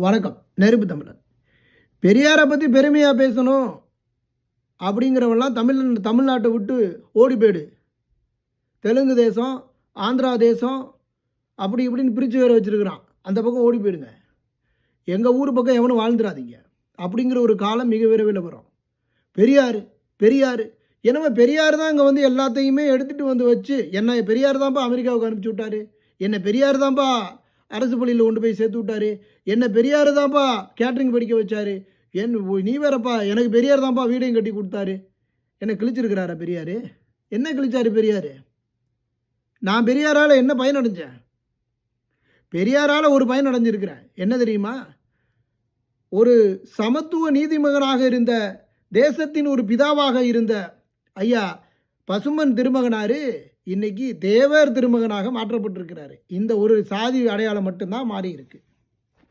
வணக்கம். நெருப்பு தமிழன். பெரியாரை பற்றி பெருமையாக பேசணும் அப்படிங்கிறவெல்லாம் தமிழ்நாட்டை விட்டு ஓடி போயிடு. தெலுங்கு தேசம், ஆந்திரா தேசம் அப்படி இப்படின்னு பிரித்து வேறு வச்சுருக்கிறான். அந்த பக்கம் ஓடி போயிடுங்க. எங்கள் ஊர் பக்கம் எவனும் வாழ்ந்துடாதீங்க அப்படிங்கிற ஒரு காலம் மிக விரைவில் வரும். பெரியார் பெரியார் என்னவோ பெரியார் தான் இங்கே வந்து எல்லாத்தையுமே எடுத்துகிட்டு வந்து வச்சு, என்ன பெரியார் தான்ப்பா அமெரிக்காவுக்கு அனுப்பிச்சி விட்டார், என்ன பெரியார் தான்ப்பா அரசு பள்ளியில் கொண்டு போய் சேர்த்து விட்டார், என்ன பெரியார் தான்ப்பா கேட்ரிங் படிக்க வச்சார், நீ வேறப்பா எனக்கு பெரியார் தான்ப்பா வீடையும் கட்டி கொடுத்தாரு. என்ன கிழிச்சிருக்கிறாரா பெரியார்? என்ன கிழிச்சாரு பெரியார்? நான் பெரியாரால் என்ன பயன் அடைஞ்சேன்? பெரியாரால் ஒரு பயன் அடைஞ்சிருக்கிறேன். என்ன தெரியுமா? ஒரு சமத்துவ நீதிமகனாக இருந்த, தேசத்தின் ஒரு பிதாவாக இருந்த ஐயா பசும்பொன் திருமகனார் இன்னைக்கு தேவர் திருமகனாக மாற்றப்பட்டிருக்கிறாரு. இந்த ஒரு சாதி அடையாளம் மட்டும்தான் மாறி இருக்கு.